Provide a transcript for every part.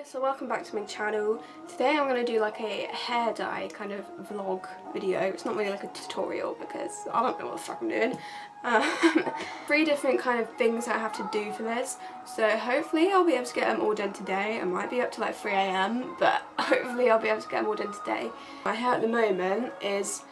So welcome back to my channel. Today I'm going to do like a hair dye kind of vlog video. It's not really like a tutorial because I don't know what the fuck I'm doing. 3 different kind of things that I have to do for this. So hopefully I'll be able to get them all done today. I might be up to like 3 AM, but hopefully I'll be able to get them all done today. My hair at the moment is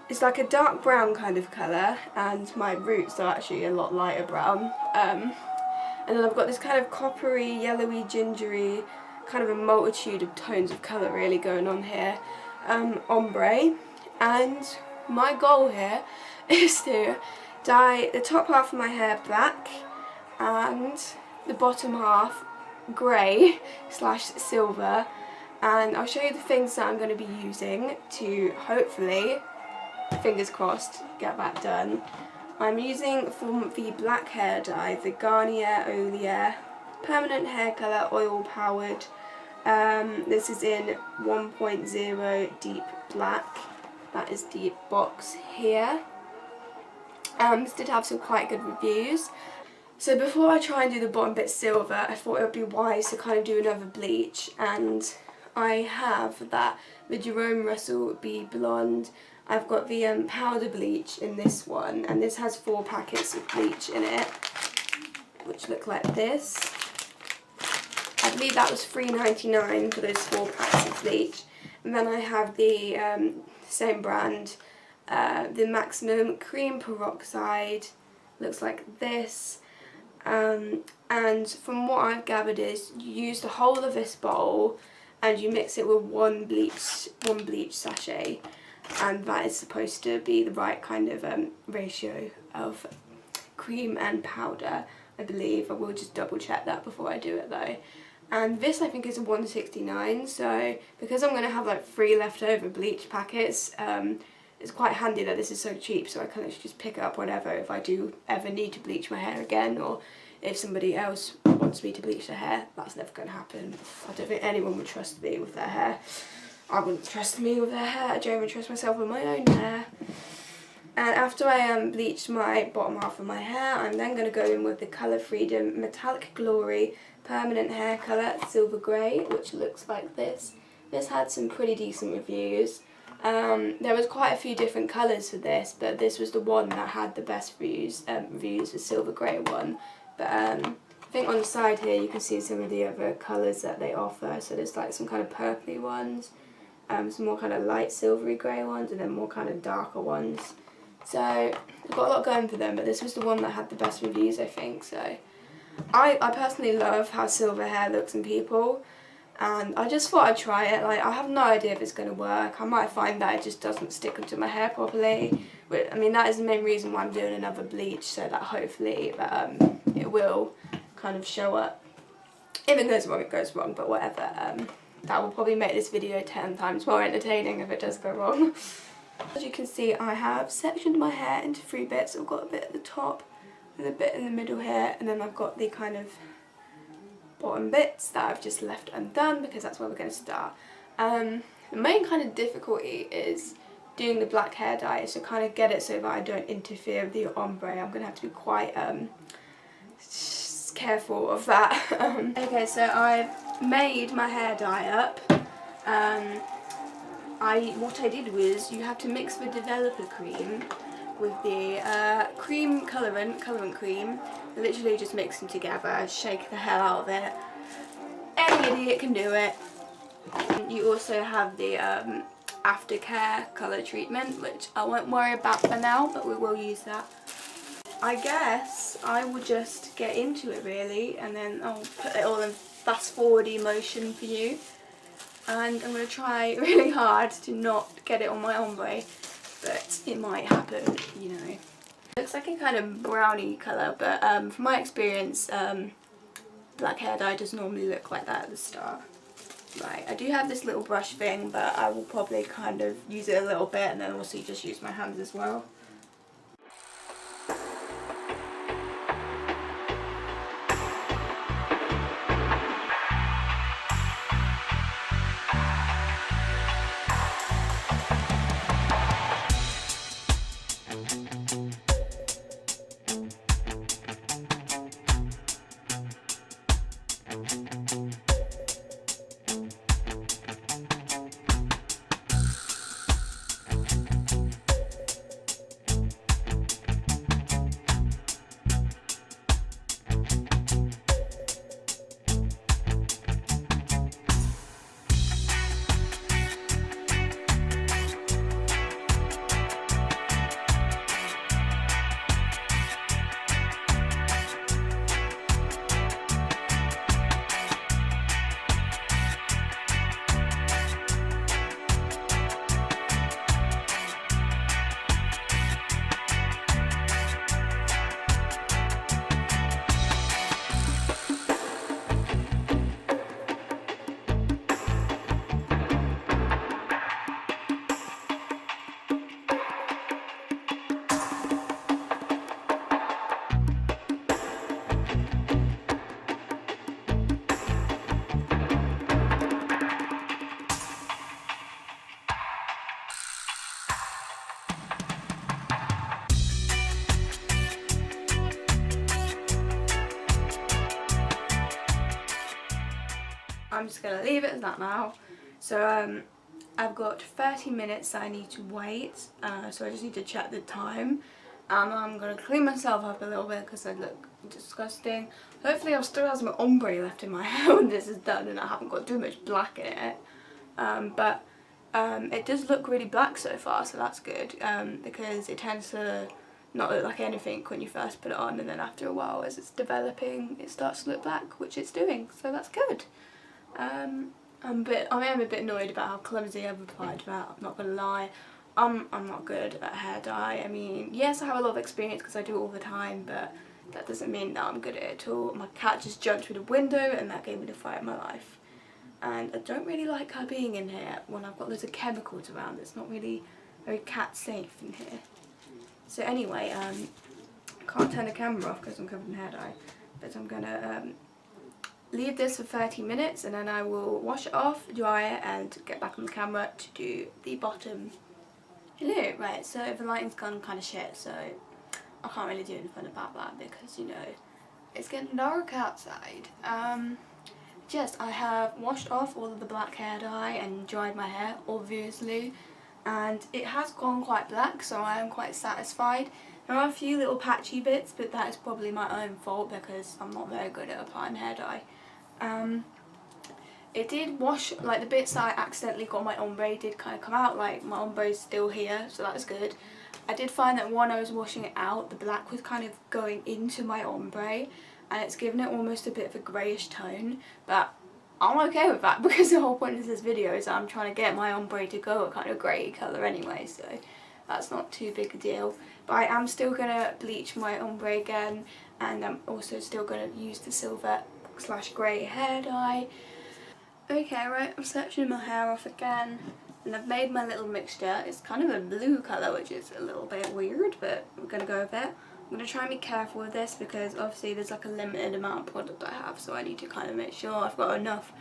it's like a dark brown kind of colour, and my roots are actually a lot lighter brown. And then I've got this kind of coppery, yellowy, gingery, kind of a multitude of tones of colour really going on here. Ombre. And my goal here is to dye the top half of my hair black and the bottom half grey / silver. And I'll show you the things that I'm going to be using to hopefully, fingers crossed, get that done. I'm using from the black hair dye, the Garnier Olia Permanent Hair Colour Oil Powered. This is in 1.0 Deep Black. That is the box here. This did have some quite good reviews. So before I try and do the bottom bit silver, I thought it would be wise to kind of do another bleach. And I have the Jerome Russell Be Blonde. I've got the powder bleach in this one, and this has 4 packets of bleach in it, which look like this. I believe that was $3.99 for those 4 packs of bleach. And then I have the same brand, the Maximum Cream Peroxide, looks like this. And from what I've gathered is you use the whole of this bowl and you mix it with one bleach sachet. And that is supposed to be the right kind of ratio of cream and powder, I believe. I will just double check that before I do it though. And this I think is a $1.69, so because I'm going to have like 3 leftover bleach packets, it's quite handy that this is so cheap, so I can actually just pick it up whenever if I do ever need to bleach my hair again, or if somebody else wants me to bleach their hair. That's never going to happen. I don't think anyone would trust me with their hair. I wouldn't trust me with their hair. I don't even trust myself with my own hair. And after I bleached my bottom half of my hair, I'm then going to go in with the Colour Freedom Metallic Glory Permanent Hair Colour Silver Grey, which looks like this. This had some pretty decent reviews. There was quite a few different colours for this, but this was the one that had the best reviews, the Silver Grey one. But I think on the side here you can see some of the other colours that they offer. So there's like some kind of purpley ones, some more kind of light silvery grey ones, and then more kind of darker ones. So they've got a lot going for them, but this was the one that had the best reviews, I think. So I personally love how silver hair looks in people, and I just thought I'd try it. Like, I have no idea if it's going to work. I might find that it just doesn't stick onto my hair properly. But I mean, that is the main reason why I'm doing another bleach, so that hopefully it will kind of show up. If it goes wrong, it goes wrong, but whatever. That will probably make this video 10 times more entertaining if it does go wrong. As you can see, I have sectioned my hair into 3 bits. I've got a bit at the top and a bit in the middle here, and then I've got the kind of bottom bits that I've just left undone because that's where we're going to start. The main kind of difficulty is doing the black hair dye, so kind of get it so that I don't interfere with the ombre. I'm going to have to be quite careful of that. Okay, so I've made my hair dye up. What I did was, you have to mix the developer cream with the colorant cream. Literally just mix them together, shake the hell out of it. Any idiot can do it. You also have the aftercare colour treatment, which I won't worry about for now, but we will use that. I guess I will just get into it really, and then I'll put it all in fast forward motion for you. And I'm going to try really hard to not get it on my ombre, but it might happen, you know. It looks like a kind of browny colour, but from my experience, black hair dye does normally look like that at the start. Right, I do have this little brush thing, but I will probably kind of use it a little bit and then also just use my hands as well. I'm just going to leave it as that now. So I've got 30 minutes that I need to wait, so I just need to check the time. And I'm going to clean myself up a little bit because I look disgusting. Hopefully I'll still have some ombre left in my hair when this is done and I haven't got too much black in it. But it does look really black so far, so that's good, because it tends to not look like anything when you first put it on, and then after a while as it's developing it starts to look black, which it's doing, so that's good. I am a bit annoyed about how clumsy I've applied that, I'm not gonna lie. I'm not good at hair dye. I mean, yes, I have a lot of experience because I do it all the time, but that doesn't mean that I'm good at it at all. My cat just jumped through the window and that gave me the fright of my life. And I don't really like her being in here when I've got loads of chemicals around. It's not really very cat safe in here. So anyway, I can't turn the camera off because I'm covered in hair dye, but I'm gonna leave this for 30 minutes and then I will wash it off, dry it, and get back on the camera to do the bottom. Hello, right, so the lighting's gone kind of shit, so I can't really do anything about that because, you know, it's getting dark outside. Just, I have washed off all of the black hair dye and dried my hair, obviously, and it has gone quite black, so I am quite satisfied. There are a few little patchy bits, but that is probably my own fault because I'm not very good at applying hair dye. It did wash, like the bits that I accidentally got my ombre did kind of come out, like my ombre is still here, so that's good. I did find that when I was washing it out, the black was kind of going into my ombre and it's given it almost a bit of a greyish tone, but I'm okay with that because the whole point of this video is I'm trying to get my ombre to go a kind of grey colour anyway, so that's not too big a deal. But I am still going to bleach my ombre again, and I'm also still going to use the silver/grey hair dye. Okay, right, I'm sectioning my hair off again, and I've made my little mixture. It's kind of a blue colour, which is a little bit weird, but we're going to go with it. I'm going to try and be careful with this because obviously there's like a limited amount of product I have, so I need to kind of make sure I've got enough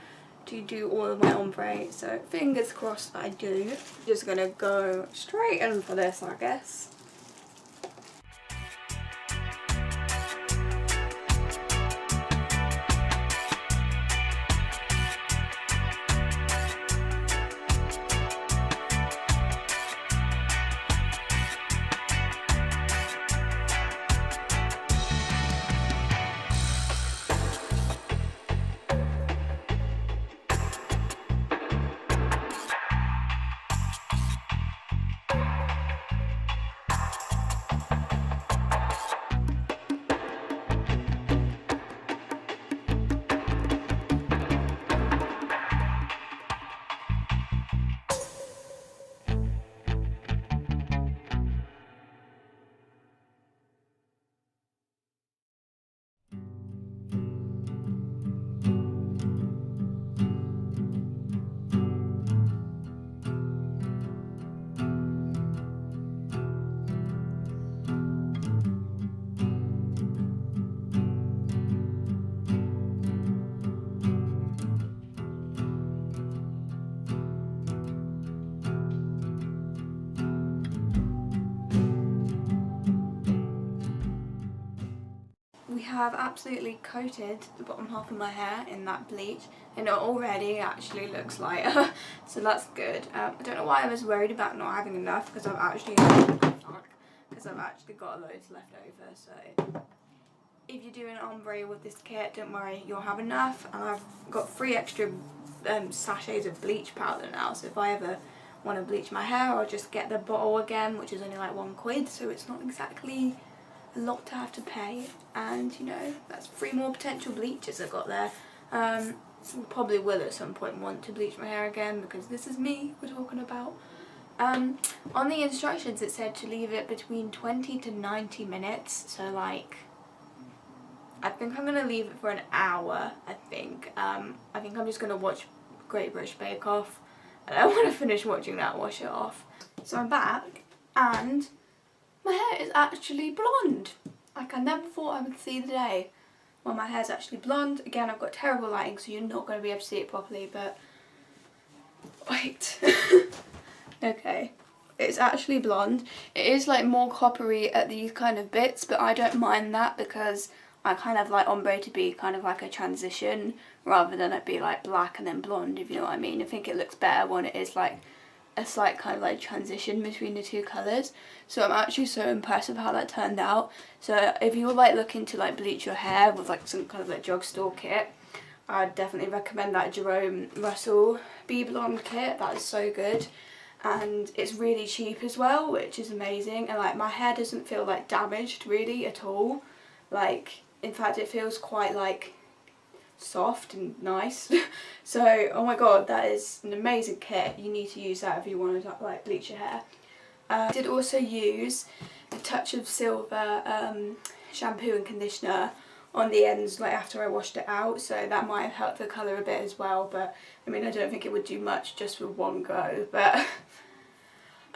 to do all of my ombre, so fingers crossed that I do. Just going to go straight in for this, I guess. We have absolutely coated the bottom half of my hair in that bleach and it already actually looks lighter, so that's good. I don't know why I was worried about not having enough because I've actually got loads left over, so if you're doing ombre with this kit, don't worry, you'll have enough. And I've got 3 extra sachets of bleach powder now, so if I ever want to bleach my hair I'll just get the bottle again, which is only like £1, so it's not exactly a lot to have to pay, and you know, that's 3 more potential bleaches I've got there. Probably will at some point want to bleach my hair again because this is me we're talking about. On the instructions it said to leave it between 20 to 90 minutes, so like I think I'm gonna leave it for an hour. I think I'm just gonna watch Great British Bake Off, and I want to finish watching that, wash it off. So I'm back and my hair is actually blonde. Like I never thought I would see the day when my hair's actually blonde. Again, I've got terrible lighting, so you're not going to be able to see it properly, but wait. Okay, it's actually blonde. It is like more coppery at these kind of bits, but I don't mind that because I kind of like ombre to be kind of like a transition rather than it be like black and then blonde, if you know what I mean. I think it looks better when it is like a slight kind of like transition between the two colours. So I'm actually so impressed with how that turned out. So if you're like looking to like bleach your hair with like some kind of like drugstore kit, I'd definitely recommend that Jerome Russell Be Blonde kit. That is so good. And it's really cheap as well, which is amazing. And like my hair doesn't feel like damaged really at all. Like, in fact, it feels quite like soft and nice. So, oh my god, that is an amazing kit. You need to use that if you want to like bleach your hair. I did also use a touch of silver shampoo and conditioner on the ends like after I washed it out, so that might have helped the colour a bit as well, but I mean I don't think it would do much just with one go, but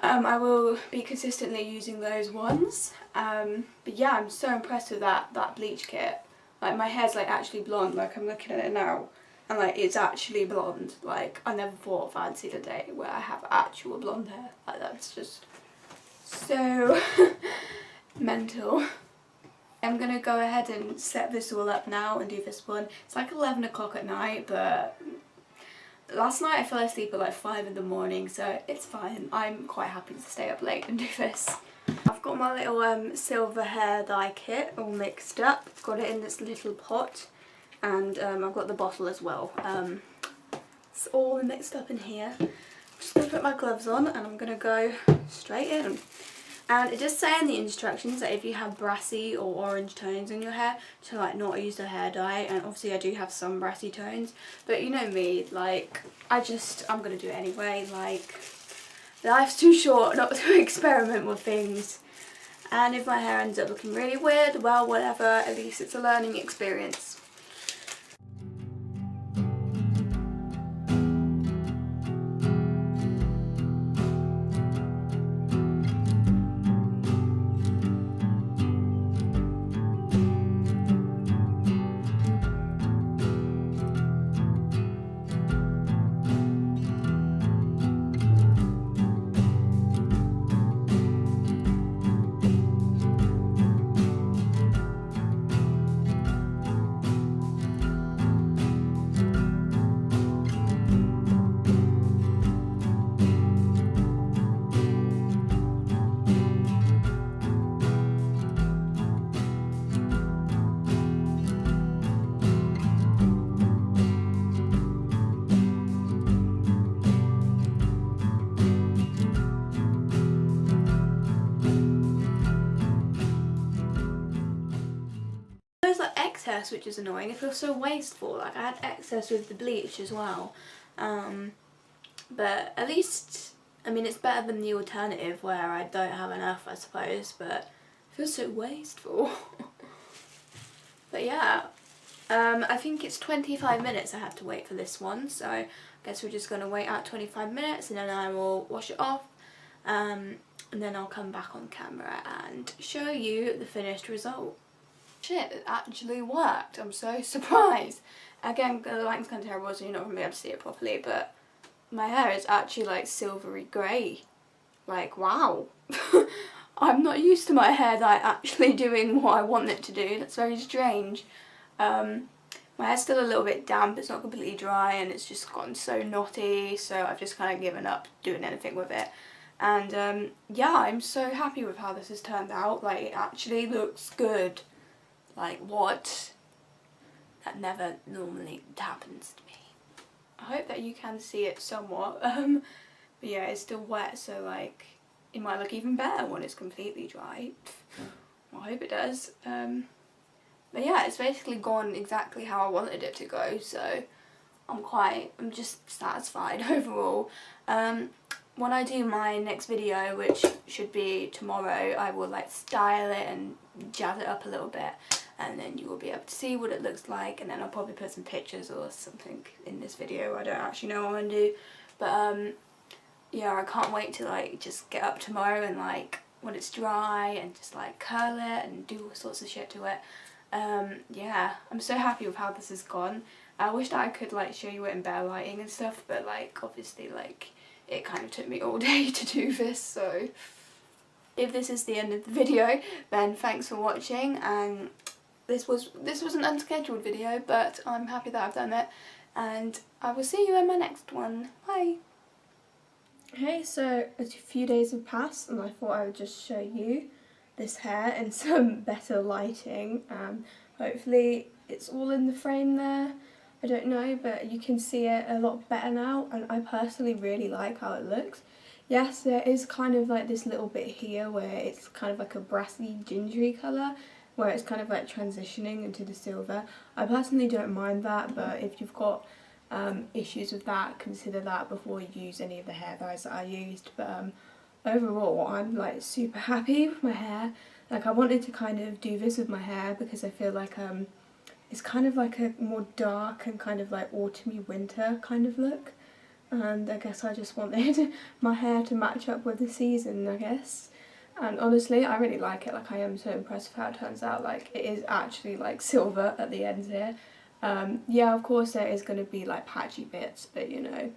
I will be consistently using those ones. But yeah, I'm so impressed with that bleach kit. Like my hair's like actually blonde, like I'm looking at it now, and like it's actually blonde. Like I never thought I'd see the day where I have actual blonde hair. Like that's just so mental. I'm gonna go ahead and set this all up now and do this one. It's like 11 o'clock at night, but last night I fell asleep at like 5 in the morning, so it's fine. I'm quite happy to stay up late and do this. I've got my little silver hair dye kit all mixed up. I've got it in this little pot, and I've got the bottle as well. It's all mixed up in here. I'm just going to put my gloves on and I'm going to go straight in. And it does say in the instructions that if you have brassy or orange tones in your hair, to like not use the hair dye. And obviously I do have some brassy tones, but you know me, like I'm gonna do it anyway. Like life's too short not to experiment with things. And if my hair ends up looking really weird, well whatever, at least it's a learning experience. There's like excess, which is annoying. It feels so wasteful. Like I had excess with the bleach as well, but at least, I mean, it's better than the alternative where I don't have enough, I suppose, but it feels so wasteful. But yeah, I think it's 25 minutes I have to wait for this one, so I guess we're just going to wait out 25 minutes and then I will wash it off, and then I'll come back on camera and show you the finished result. Shit, it actually worked. I'm so surprised. Again, the lighting's kind of terrible, so you're not going to be able to see it properly, but my hair is actually like silvery grey. Like, wow. I'm not used to my hair dye actually doing what I want it to do. That's very strange. My hair's still a little bit damp, it's not completely dry, and it's just gotten so knotty, so I've just kind of given up doing anything with it. And yeah, I'm so happy with how this has turned out. Like, it actually looks good. Like, what? That never normally happens to me. I hope that you can see it somewhat. But yeah, it's still wet, so like, it might look even better when it's completely dry. Well, I hope it does. But yeah, it's basically gone exactly how I wanted it to go, so I'm just satisfied overall. When I do my next video, which should be tomorrow, I will like style it and jazz it up a little bit, and then you will be able to see what it looks like, and then I'll probably put some pictures or something in this video. I don't actually know what I'm going to do, but yeah, I can't wait to like just get up tomorrow and like when it's dry and just like curl it and do all sorts of shit to it. Yeah, I'm so happy with how this has gone. I wish that I could like show you it in better lighting and stuff, but like obviously like it kind of took me all day to do this, so if this is the end of the video, then thanks for watching, and this was an unscheduled video, but I'm happy that I've done it, and I will see you in my next one. Bye! Okay, so a few days have passed and I thought I would just show you this hair in some better lighting. Hopefully it's all in the frame there, I don't know, but you can see it a lot better now, and I personally really like how it looks. Yes, there is kind of like this little bit here where it's kind of like a brassy gingery colour, where it's kind of like transitioning into the silver. I personally don't mind that, but if you've got issues with that, consider that before you use any of the hair dyes that I used. But overall, I'm like super happy with my hair. Like, I wanted to kind of do this with my hair because I feel like it's kind of like a more dark and kind of like autumny winter kind of look, and I guess I just wanted my hair to match up with the season, I guess. And honestly, I really like it. Like, I am so impressed with how it turns out. Like, it is actually like silver at the ends here. Yeah, of course there is going to be like patchy bits, but you know,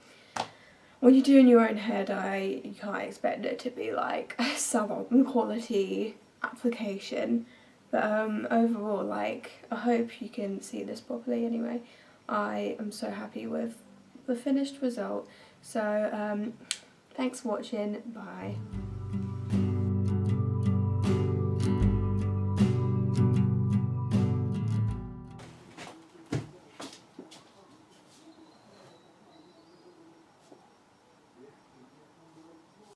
when you're doing your own hair dye, you can't expect it to be like a salon quality application. But overall, like, I hope you can see this properly anyway. I am so happy with the finished result. So thanks for watching, bye.